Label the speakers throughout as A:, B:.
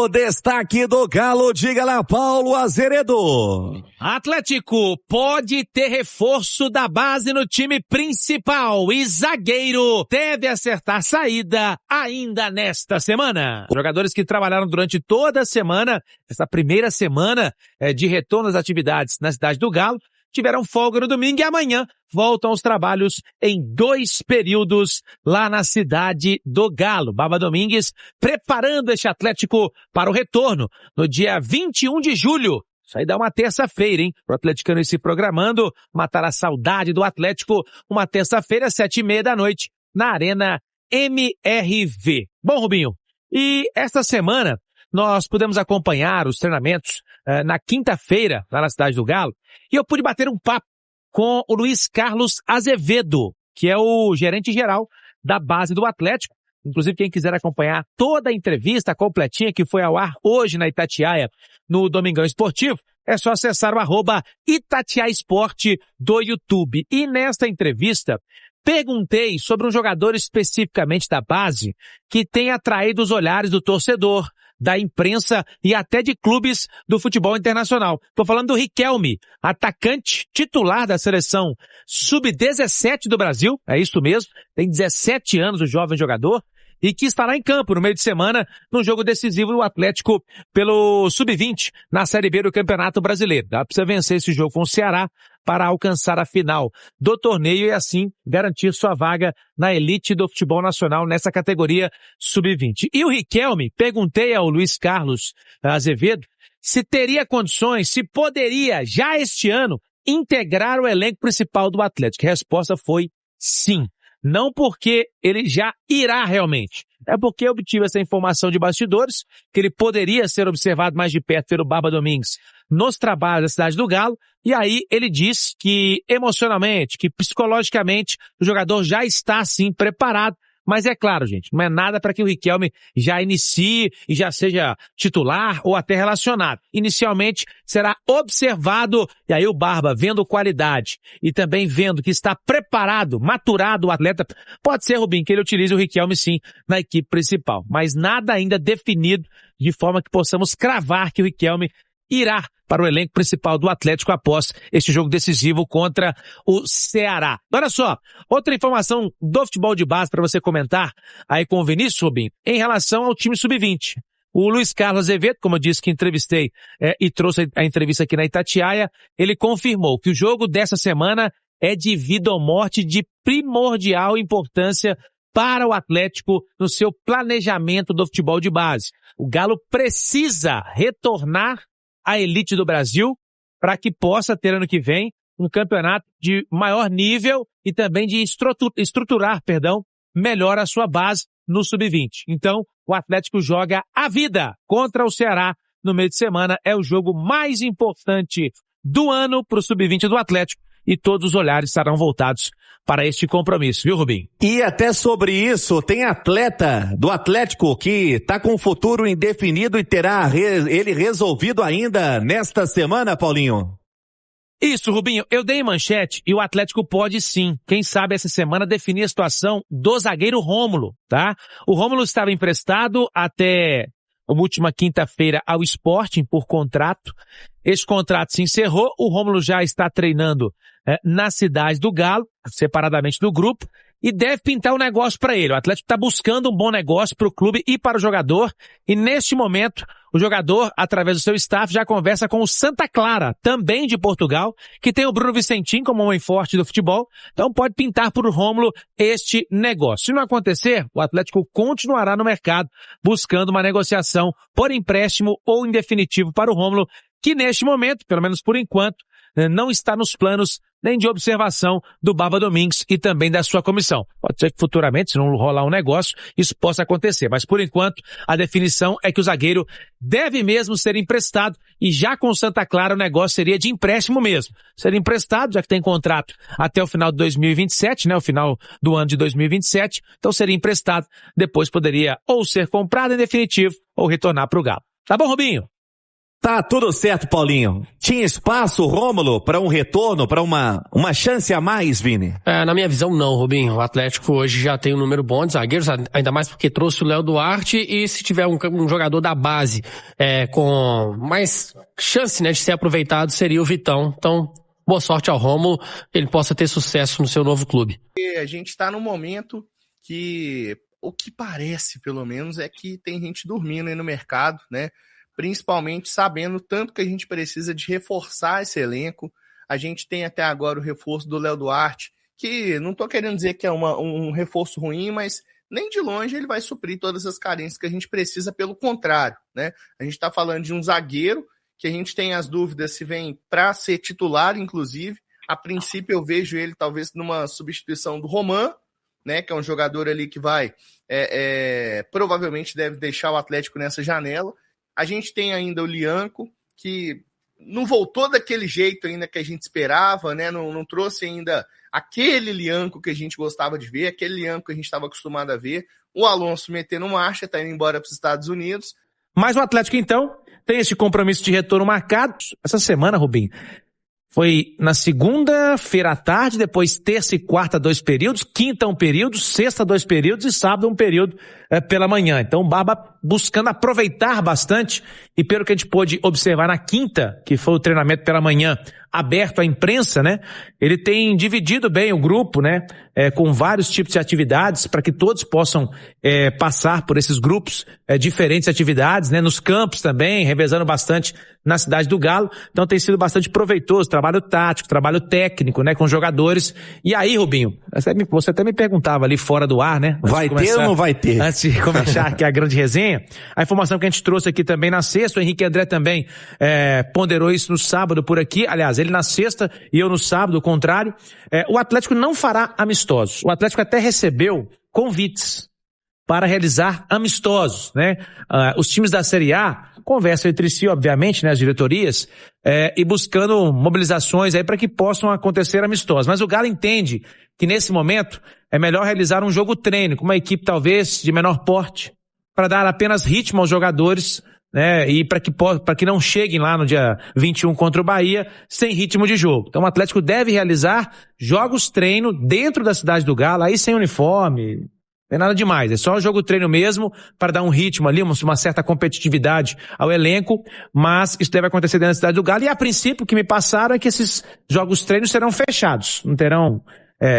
A: O destaque do Galo, diga lá, Paulo Azeredo.
B: Atlético pode ter reforço da base no time principal e zagueiro deve acertar saída ainda nesta semana. Jogadores que trabalharam durante toda a semana, essa primeira semana de retorno às atividades na cidade do Galo, tiveram folga no domingo e amanhã voltam aos trabalhos em 2 períodos lá na cidade do Galo. Baba Domingues preparando este Atlético para o retorno no dia 21 de julho. Isso aí dá uma terça-feira, hein? O atleticano ir se programando, matar a saudade do Atlético, uma terça-feira, 7h30 da noite, na Arena MRV. Bom, Rubinho, e esta semana nós pudemos acompanhar os treinamentos na quinta-feira, lá na cidade do Galo, e eu pude bater um papo com o Luiz Carlos Azevedo, que é o gerente-geral da base do Atlético. Inclusive, quem quiser acompanhar toda a entrevista completinha que foi ao ar hoje na Itatiaia, no Domingão Esportivo, é só acessar o @Itatiaia Esporte do YouTube. E nesta entrevista, perguntei sobre um jogador especificamente da base que tem atraído os olhares do torcedor, da imprensa e até de clubes do futebol internacional. Estou falando do Riquelme, atacante titular da seleção sub-17 do Brasil, é isso mesmo, tem 17 anos o jovem jogador, e que estará em campo no meio de semana no jogo decisivo do Atlético pelo Sub-20 na Série B do Campeonato Brasileiro. Dá para você vencer esse jogo com o Ceará para alcançar a final do torneio e assim garantir sua vaga na elite do futebol nacional nessa categoria Sub-20. E o Riquelme, perguntei ao Luiz Carlos Azevedo se teria condições, se poderia já este ano integrar o elenco principal do Atlético. A resposta foi sim. Não porque ele já irá realmente, é porque eu obtive essa informação de bastidores, que ele poderia ser observado mais de perto pelo Baba Domingues nos trabalhos da cidade do Galo, e aí ele diz que emocionalmente, que psicologicamente o jogador já está sim preparado. Mas é claro, gente, não é nada para que o Riquelme já inicie e já seja titular ou até relacionado. Inicialmente será observado, e aí o Barba, vendo qualidade e também vendo que está preparado, maturado o atleta, pode ser, Rubinho, que ele utilize o Riquelme sim na equipe principal. Mas nada ainda definido de forma que possamos cravar que o Riquelme irá para o elenco principal do Atlético após este jogo decisivo contra o Ceará. Olha só, outra informação do futebol de base para você comentar aí com o Vinícius, Rubinho, em relação ao time sub-20. O Luiz Carlos Azevedo, como eu disse que entrevistei e trouxe a entrevista aqui na Itatiaia, ele confirmou que o jogo dessa semana é de vida ou morte de primordial importância para o Atlético no seu planejamento do futebol de base. O Galo precisa retornar a elite do Brasil para que possa ter ano que vem um campeonato de maior nível e também de estruturar melhor a sua base no sub-20. Então, o Atlético joga a vida contra o Ceará no meio de semana. É o jogo mais importante do ano para o sub-20 do Atlético e todos os olhares estarão voltados para este compromisso, viu, Rubinho?
A: E até sobre isso, tem atleta do Atlético que está com o futuro indefinido e terá ele resolvido ainda nesta semana, Paulinho?
B: Isso, Rubinho, eu dei manchete e o Atlético pode sim, quem sabe essa semana, definir a situação do zagueiro Rômulo, tá? O Rômulo estava emprestado até a última quinta-feira ao Sporting por contrato. Esse contrato se encerrou, o Rômulo já está treinando na cidade do Galo, separadamente do grupo, e deve pintar um negócio para ele. O Atlético está buscando um bom negócio para o clube e para o jogador, e neste momento o jogador, através do seu staff, já conversa com o Santa Clara, também de Portugal, que tem o Bruno Vicentim como homem forte do futebol, então pode pintar por Rômulo este negócio. Se não acontecer, o Atlético continuará no mercado buscando uma negociação por empréstimo ou em definitivo para o Rômulo, que neste momento, pelo menos por enquanto, não está nos planos nem de observação do Baba Domingues e também da sua comissão. Pode ser que futuramente, se não rolar um negócio, isso possa acontecer. Mas por enquanto, a definição é que o zagueiro deve mesmo ser emprestado e já com o Santa Clara o negócio seria de empréstimo mesmo. Seria emprestado, já que tem contrato até o final de 2027, né? O final do ano de 2027. Então seria emprestado. Depois poderia ou ser comprado em definitivo ou retornar para o Galo. Tá bom, Rubinho?
A: Tá tudo certo, Paulinho. Tinha espaço, Rômulo, para um retorno, para uma chance a mais, Vini?
C: Na minha visão, não, Rubinho. O Atlético hoje já tem um número bom de zagueiros, ainda mais porque trouxe o Léo Duarte, e se tiver um jogador da base com mais chance, né, de ser aproveitado, seria o Vitão. Então, boa sorte ao Rômulo, que ele possa ter sucesso no seu novo clube.
D: A gente está num momento que, o que parece, pelo menos, é que tem gente dormindo aí no mercado, né? Principalmente sabendo tanto que a gente precisa de reforçar esse elenco. A gente tem até agora o reforço do Léo Duarte, que não estou querendo dizer que é um reforço ruim, mas nem de longe ele vai suprir todas as carências que a gente precisa, pelo contrário, né? A gente está falando de um zagueiro que a gente tem as dúvidas se vem para ser titular, inclusive. A princípio eu vejo ele talvez numa substituição do Roman, né, que é um jogador ali que vai provavelmente deve deixar o Atlético nessa janela. A gente tem ainda o Lianco, que não voltou daquele jeito ainda que a gente esperava, né? Não trouxe ainda aquele Lianco que a gente gostava de ver, aquele Lianco que a gente estava acostumado a ver. O Alonso metendo marcha, está indo embora para os Estados Unidos.
B: Mas o Atlético, então, tem esse compromisso de retorno marcado. Essa semana, Rubinho, foi na segunda-feira à tarde, depois terça e quarta 2 períodos, quinta 1 período, sexta 2 períodos e sábado 1 período pela manhã. Então o Barba buscando aproveitar bastante, e pelo que a gente pôde observar na quinta, que foi o treinamento pela manhã aberto à imprensa, né? Ele tem dividido bem o grupo, né? Com vários tipos de atividades para que todos possam passar por esses grupos, diferentes atividades, né? Nos campos também, revezando bastante na Cidade do Galo. Então tem sido bastante proveitoso, trabalho tático, trabalho técnico, né? Com jogadores. E aí, Rubinho, você até me perguntava ali fora do ar, né?
A: Vai ter ou não vai ter?
B: Antes de começar aqui a grande resenha, a informação que a gente trouxe aqui também na sexta, o Henrique André também ponderou isso no sábado por aqui. Aliás, ele na sexta e eu no sábado, o contrário. O Atlético não fará amistosos. O Atlético até recebeu convites para realizar amistosos, né? Os times da Série A conversam entre si, obviamente, né, as diretorias, e buscando mobilizações aí para que possam acontecer amistosos. Mas o Galo entende que nesse momento é melhor realizar um jogo treino com uma equipe talvez de menor porte, para dar apenas ritmo aos jogadores, né, e para que não cheguem lá no dia 21 contra o Bahia sem ritmo de jogo. Então o Atlético deve realizar jogos treino dentro da Cidade do Galo, aí sem uniforme, não é nada demais, é só jogo treino mesmo para dar um ritmo ali, uma certa competitividade ao elenco, mas isso deve acontecer dentro da Cidade do Galo, e a princípio o que me passaram é que esses jogos treinos serão fechados, não terão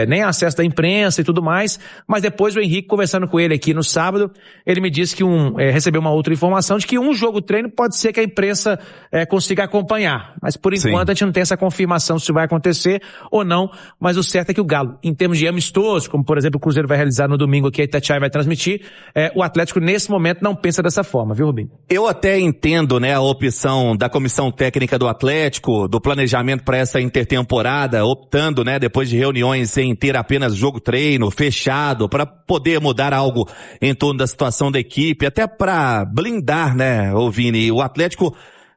B: nem acesso da imprensa e tudo mais, mas depois o Henrique, conversando com ele aqui no sábado, ele me disse que recebeu uma outra informação de que um jogo treino pode ser que a imprensa consiga acompanhar, mas por enquanto a gente não tem essa confirmação se vai acontecer ou não, mas o certo é que o Galo, em termos de amistoso, como por exemplo o Cruzeiro vai realizar no domingo aqui, a Itatiaia vai transmitir, o Atlético nesse momento não pensa dessa forma, viu, Rubinho?
A: Eu até entendo, né, a opção da comissão técnica do Atlético, do planejamento para essa intertemporada, optando, né, depois de reuniões em ter apenas jogo treino fechado, para poder mudar algo em torno da situação da equipe, até para blindar, né, ô Vini, o Atlético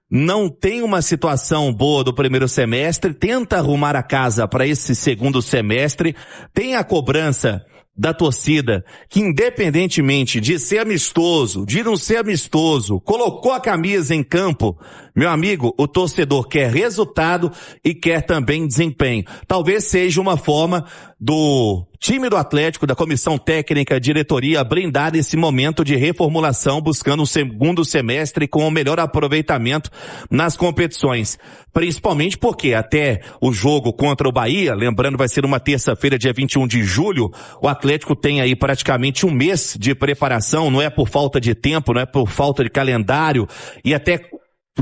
A: não tem uma situação boa do primeiro semestre, tenta arrumar a casa para esse segundo semestre, tem a cobrança da torcida, que independentemente de ser amistoso, de não ser amistoso, colocou a camisa em campo, meu amigo, o torcedor quer resultado e quer também desempenho. Talvez seja uma forma do time do Atlético, da comissão técnica, diretoria, blindar esse momento de reformulação, buscando um segundo semestre com o melhor aproveitamento nas competições. Principalmente porque até o jogo contra o Bahia, lembrando, vai ser uma terça-feira, dia 21 de julho, o Atlético tem aí praticamente um mês de preparação, não é por falta de tempo, não é por falta de calendário, e até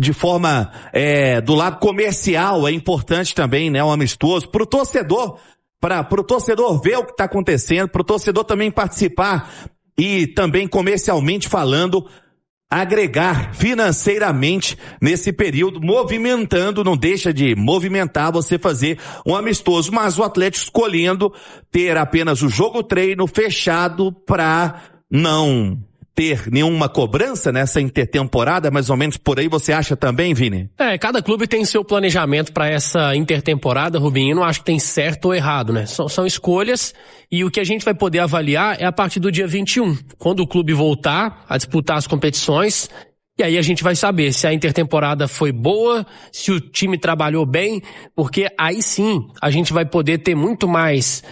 A: de forma do lado comercial é importante também, né, um amistoso pro torcedor, pro torcedor ver o que está acontecendo, pro torcedor também participar e também comercialmente falando, agregar financeiramente nesse período, movimentando, não deixa de movimentar você fazer um amistoso, mas o Atlético escolhendo ter apenas o jogo treino fechado para não ter nenhuma cobrança nessa intertemporada, mais ou menos por aí, você acha também, Vini?
C: Cada clube tem seu planejamento para essa intertemporada, Rubinho. Eu não acho que tem certo ou errado, né? São escolhas, e o que a gente vai poder avaliar é a partir do dia 21, quando o clube voltar a disputar as competições, e E aí a gente vai saber se a intertemporada foi boa, se o time trabalhou bem, porque aí sim a gente vai poder ter muito mais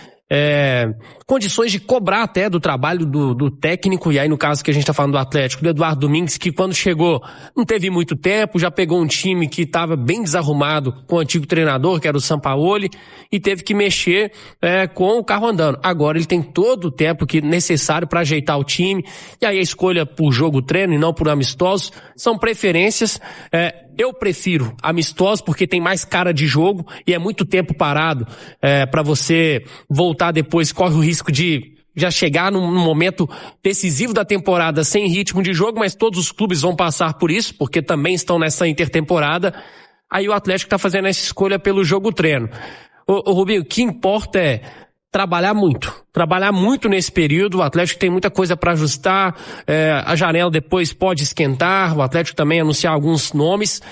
C: condições de cobrar até do trabalho do técnico, e aí no caso que a gente tá falando do Atlético, do Eduardo Domingues, que quando chegou não teve muito tempo, já pegou um time que estava bem desarrumado com o antigo treinador, que era o Sampaoli, e teve que mexer com o carro andando. Agora ele tem todo o tempo necessário para ajeitar o time, e aí a escolha por jogo-treino e não por amistosos são preferências. Eu prefiro amistosos porque tem mais cara de jogo e é muito tempo parado para você voltar depois, corre o risco de já chegar num momento decisivo da temporada sem ritmo de jogo, mas todos os clubes vão passar por isso, porque também estão nessa intertemporada. Aí o Atlético está fazendo essa escolha pelo jogo-treino. Ô Rubinho, o que importa é trabalhar muito nesse período. O Atlético tem muita coisa para ajustar, a janela depois pode esquentar, o Atlético também anunciar alguns nomes,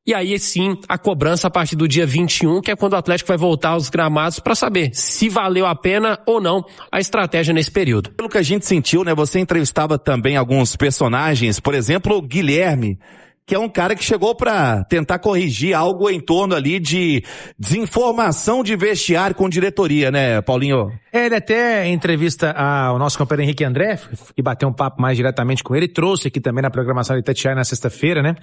C: e aí sim a cobrança a partir do dia 21, que é quando o Atlético vai voltar aos gramados para saber se valeu a pena ou não a estratégia nesse período.
A: Pelo que a gente sentiu, né, você entrevistava também alguns personagens, por exemplo, o Guilherme, que é um cara que chegou para tentar corrigir algo em torno ali de desinformação de vestiário com diretoria, né, Paulinho?
E: Ele até, em entrevista ao nosso companheiro Henrique André, que bateu um papo mais diretamente com ele, trouxe aqui também na programação de Itatiaia na sexta-feira, né?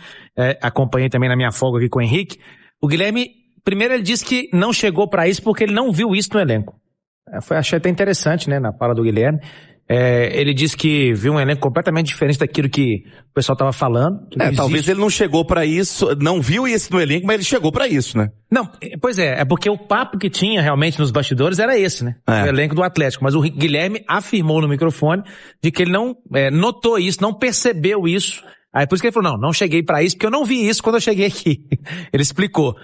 E: Acompanhei também na minha folga aqui com o Henrique. O Guilherme, primeiro ele disse que não chegou para isso porque ele não viu isso no elenco. Achei até interessante, né, na fala do Guilherme. Ele disse que viu um elenco completamente diferente daquilo que o pessoal estava falando.
A: Talvez ele não chegou pra isso, não viu isso no elenco, mas ele chegou pra isso, né?
E: Não, pois é porque o papo que tinha realmente nos bastidores era esse, né? O elenco do Atlético. Mas o Guilherme afirmou no microfone de que ele não notou isso, não percebeu isso. Aí por isso que ele falou, não cheguei pra isso, porque eu não vi isso quando eu cheguei aqui. Ele explicou.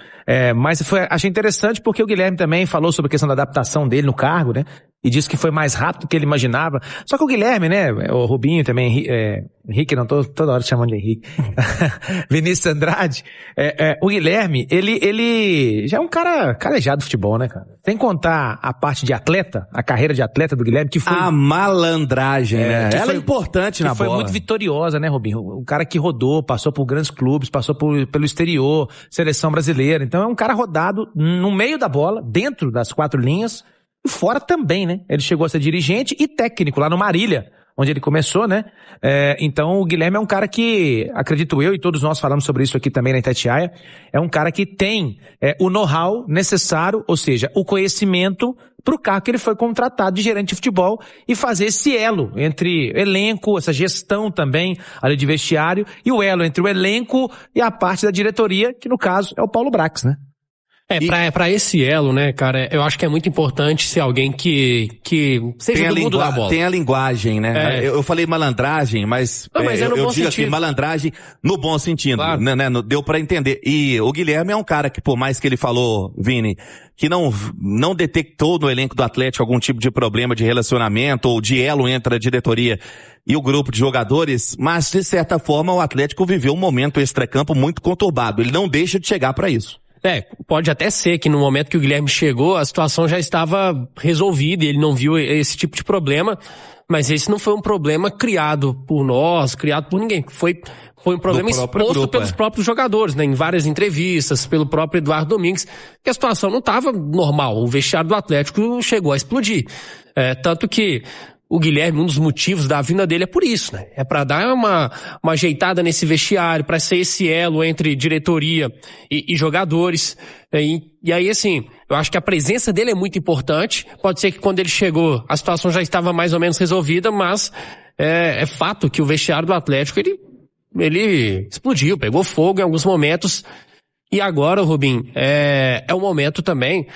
E: Mas achei interessante porque o Guilherme também falou sobre a questão da adaptação dele no cargo, né? E disse que foi mais rápido do que ele imaginava. Só que o Guilherme, né? O Rubinho também, Henrique, não tô toda hora chamando de Henrique. Vinícius Andrade. O Guilherme, ele já é um cara calejado de futebol, né, cara? Sem contar a parte de atleta, a carreira de atleta do Guilherme, que foi...
A: A malandragem, né? Ela é importante na bola.
E: Foi muito vitoriosa, né, Rubinho? O cara que rodou, passou por grandes clubes, passou pelo exterior, seleção brasileira. Então é um cara rodado no meio da bola, dentro das 4 linhas, e fora também, né? Ele chegou a ser dirigente e técnico lá no Marília, onde ele começou, né? Então o Guilherme é um cara que, acredito eu, e todos nós falamos sobre isso aqui também na Itatiaia, é um cara que tem o know-how necessário, ou seja, o conhecimento pro cargo que ele foi contratado de gerente de futebol e fazer esse elo entre elenco, essa gestão também ali de vestiário, e o elo entre o elenco e a parte da diretoria, que no caso é o Paulo Brax, né?
C: Pra esse elo, né, cara, eu acho que é muito importante ser alguém que seja do mundo da bola.
A: Tem a linguagem, né? Eu falei malandragem, mas eu digo aqui malandragem no bom sentido, claro. né? Deu pra entender. E o Guilherme é um cara que, por mais que ele falou, Vini, que não detectou no elenco do Atlético algum tipo de problema de relacionamento ou de elo entre a diretoria e o grupo de jogadores, mas de certa forma o Atlético viveu um momento extracampo muito conturbado. Ele não deixa de chegar pra isso.
C: Pode até ser que no momento que o Guilherme chegou, a situação já estava resolvida e ele não viu esse tipo de problema, mas esse não foi um problema criado por nós, criado por ninguém. Foi um problema exposto pelos próprios jogadores, né? Em várias entrevistas, pelo próprio Eduardo Domingues, que a situação não estava normal. O vestiário do Atlético chegou a explodir. Tanto que o Guilherme, um dos motivos da vinda dele é por isso, né? É pra dar uma ajeitada nesse vestiário, pra ser esse elo entre diretoria e jogadores. E aí, assim, eu acho que a presença dele é muito importante. Pode ser que quando ele chegou, a situação já estava mais ou menos resolvida, mas é fato que o vestiário do Atlético, ele explodiu, pegou fogo em alguns momentos. E agora, Rubinho, é o momento também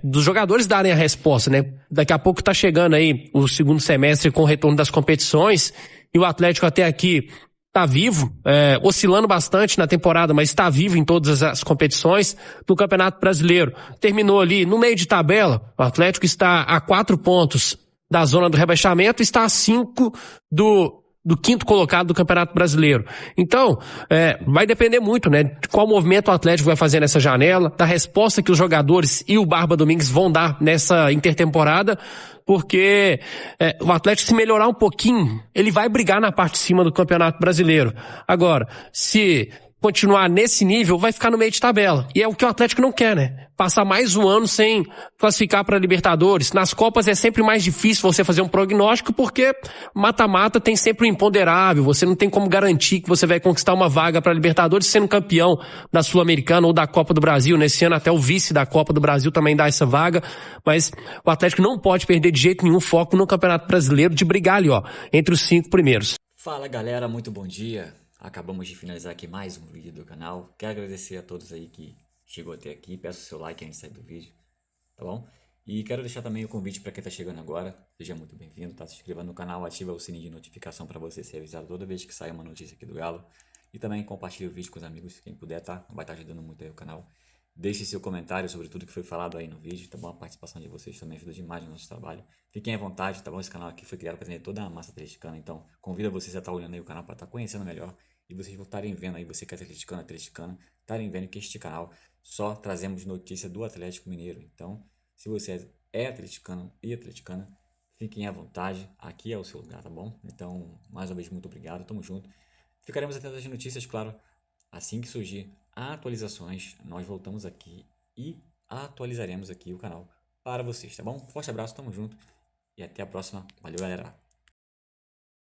C: dos jogadores darem a resposta, né? Daqui a pouco tá chegando aí o segundo semestre com o retorno das competições e o Atlético até aqui tá vivo, oscilando bastante na temporada, mas está vivo em todas as competições do Campeonato Brasileiro. Terminou ali no meio de tabela, o Atlético está a 4 pontos da zona do rebaixamento e está a 5 do quinto colocado do Campeonato Brasileiro. Então, vai depender muito, né, de qual movimento o Atlético vai fazer nessa janela, da resposta que os jogadores e o Barba Domingues vão dar nessa intertemporada, porque o Atlético, se melhorar um pouquinho, ele vai brigar na parte de cima do Campeonato Brasileiro. Agora, se continuar nesse nível, vai ficar no meio de tabela. E é o que o Atlético não quer, né? Passar mais um ano sem classificar para Libertadores. Nas Copas é sempre mais difícil você fazer um prognóstico, porque mata-mata tem sempre um imponderável. Você não tem como garantir que você vai conquistar uma vaga para Libertadores sendo campeão da Sul-Americana ou da Copa do Brasil. Nesse ano até o vice da Copa do Brasil também dá essa vaga. Mas o Atlético não pode perder de jeito nenhum foco no Campeonato Brasileiro, de brigar ali, ó, entre os 5 primeiros.
F: Fala galera, muito bom dia. Acabamos de finalizar aqui mais um vídeo do canal. Quero agradecer a todos aí que chegou até aqui. Peço o seu like antes de sair do vídeo, tá bom? E quero deixar também o convite para quem tá chegando agora. Seja muito bem-vindo, tá? Se inscreva no canal, ativa o sininho de notificação para você ser avisado toda vez que sair uma notícia aqui do Galo. E também compartilhe o vídeo com os amigos, quem puder, tá? Vai estar ajudando muito aí o canal. Deixe seu comentário sobre tudo que foi falado aí no vídeo, tá bom? A participação de vocês também ajuda demais no nosso trabalho. Fiquem à vontade, tá bom? Esse canal aqui foi criado para atender toda a massa atleticana, então convido vocês a estar olhando aí o canal para estar conhecendo melhor. E vocês vão estarem vendo aí, você que é atleticana, estarem vendo que este canal só trazemos notícia do Atlético Mineiro. Então, se você é atleticano e atleticana, fiquem à vontade, aqui é o seu lugar, tá bom? Então, mais uma vez, muito obrigado, tamo junto. Ficaremos atentos às notícias, claro, assim que surgir atualizações, nós voltamos aqui e atualizaremos aqui o canal para vocês, tá bom? Forte abraço, tamo junto e até a próxima. Valeu, galera!